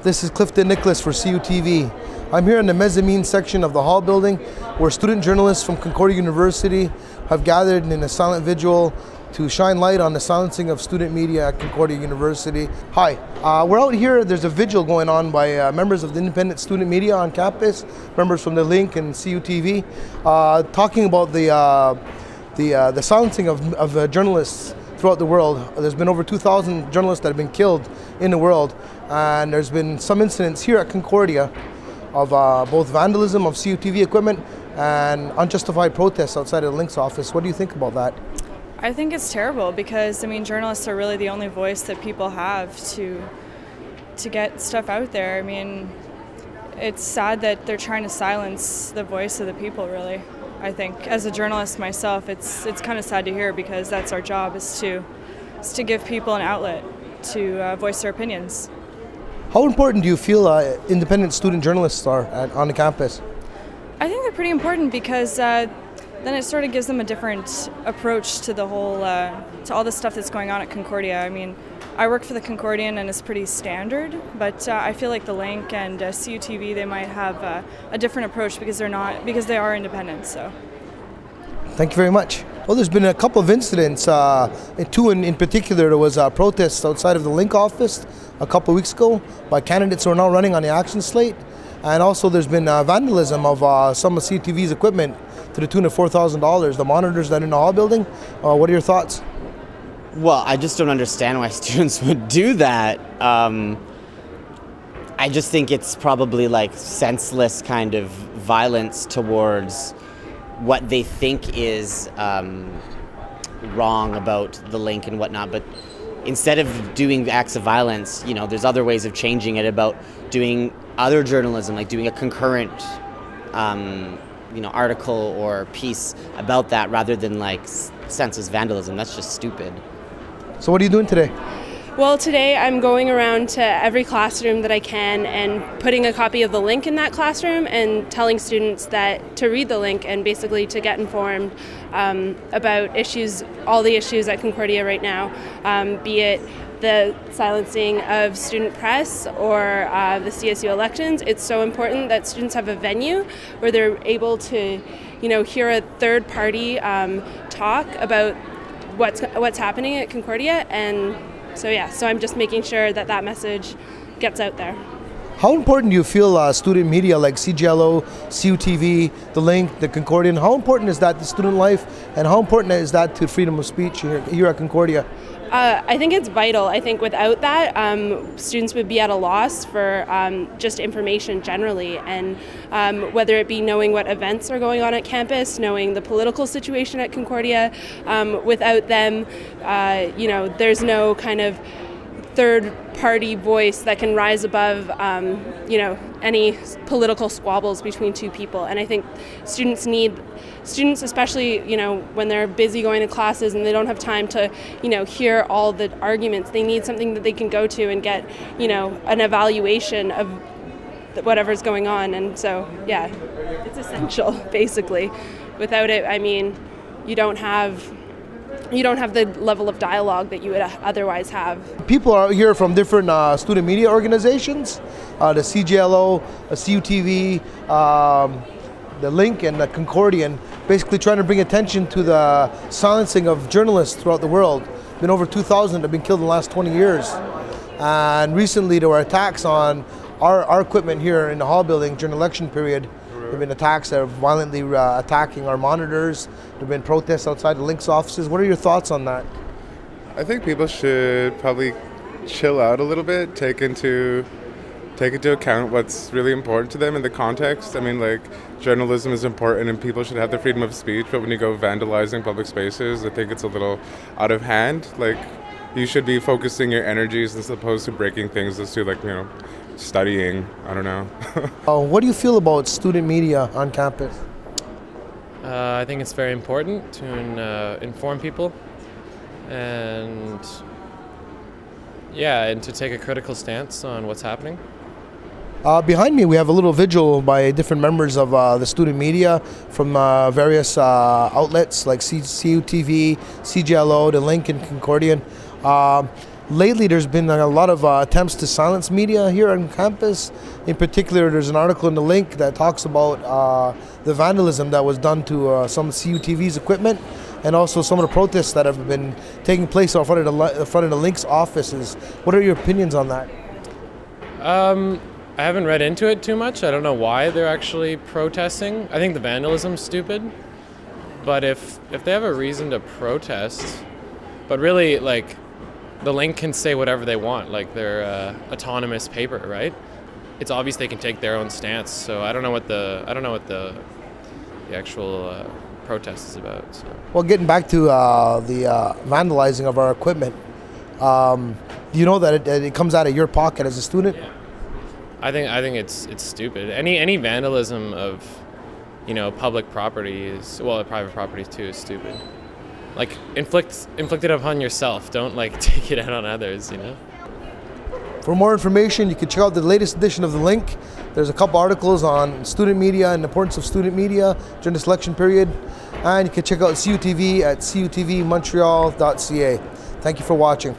This is Clifton Nicholas for CUTV. I'm here in the mezzanine section of the Hall building where student journalists from Concordia University have gathered in a silent vigil to shine light on the silencing of student media at Concordia University. Hi, we're out here. There's a vigil going on by members of the independent student media on campus, members from the Link and CUTV, talking about the silencing of journalists throughout the world. There's been over 2,000 journalists that have been killed in the world, and there's been some incidents here at Concordia of both vandalism of CUTV equipment and unjustified protests outside of the Link's office. What do you think about that? I think it's terrible because, I mean, journalists are really the only voice that people have to get stuff out there. I mean, it's sad that they're trying to silence the voice of the people, really. I think as a journalist myself, it's kind of sad to hear because that's our job, is to give people an outlet to voice their opinions. How important do you feel independent student journalists are on the campus? I think they're pretty important because then it sort of gives them a different approach to the whole, to all the stuff that's going on at Concordia. I mean, I work for the Concordian and it's pretty standard, but I feel like the Link and CUTV, they might have a different approach because they are independent. So. Thank you very much. Well, there's been a couple of incidents. Two in particular. There was protests outside of the Link office a couple of weeks ago by candidates who are now running on the action slate, and also there's been vandalism of some of CUTV's equipment to the tune of $4,000. The monitors that are in the Hall building. What are your thoughts? Well, I just don't understand why students would do that. I just think it's probably like senseless kind of violence towards what they think is wrong about the Link and whatnot. But instead of doing acts of violence, you know, there's other ways of changing it, about doing other journalism, like doing a concurrent article or piece about that rather than like senseless vandalism. That's just stupid. So what are you doing today? Well, today I'm going around to every classroom that I can and putting a copy of the Link in that classroom and telling students that to read the Link and basically to get informed about issues, all the issues at Concordia right now, be it the silencing of student press or the CSU elections. It's so important that students have a venue where they're able to, hear a third party talk about what's happening at Concordia. And so I'm just making sure that message gets out there. How important do you feel student media like CGLO, CUTV, the Link, the Concordian, how important is that to student life, and how important is that to freedom of speech here at Concordia? I think it's vital. I think without that, students would be at a loss for just information generally, and whether it be knowing what events are going on at campus, knowing the political situation at Concordia. Without them, there's no kind of third-party voice that can rise above, any political squabbles between two people. And I think students, especially, when they're busy going to classes and they don't have time to, hear all the arguments, they need something that they can go to and get, an evaluation of whatever's going on. And so, yeah, it's essential, basically. Without it, I mean, you don't have the level of dialogue that you would otherwise have. People are here from different student media organizations, the CGLO, the CUTV, the Link and the Concordian, basically trying to bring attention to the silencing of journalists throughout the world. Been over 2,000 that have been killed in the last 20 years. And recently there were attacks on our equipment here in the Hall building during the election period. There have been attacks that are violently attacking our monitors. There have been protests outside the Link's offices. What are your thoughts on that? I think people should probably chill out a little bit, take into account what's really important to them in the context. I mean, like, journalism is important and people should have the freedom of speech, but when you go vandalizing public spaces, I think it's a little out of hand. Like, you should be focusing your energies as opposed to breaking things as to, like, studying. I don't know. What do you feel about student media on campus? I think it's very important to inform people and to take a critical stance on what's happening. Behind me we have a little vigil by different members of the student media from various outlets like CUTV, CGLO, the Link and Concordian. lately there's been a lot of attempts to silence media here on campus. In particular, there's an article in the link that talks about the vandalism that was done to some of CUTV's equipment, and also some of the protests that have been taking place in front of the Link's offices. What are your opinions on that? I haven't read into it too much. I don't know why they're actually protesting. I think the vandalism's stupid. But if they have a reason to protest, but really, like, the Link can say whatever they want, like they're autonomous paper, right? It's obvious they can take their own stance. So I don't know what the actual protest is about. So. Well, getting back to the vandalizing of our equipment, do you know that it comes out of your pocket as a student? Yeah. I think it's stupid. Any vandalism of, you know, public property is, well, private property too, is stupid. Like, inflict it upon yourself. Don't, like, take it out on others, you know? For more information, you can check out the latest edition of The Link. There's a couple articles on student media and the importance of student media during this election period. And you can check out CUTV at cutvmontreal.ca. Thank you for watching.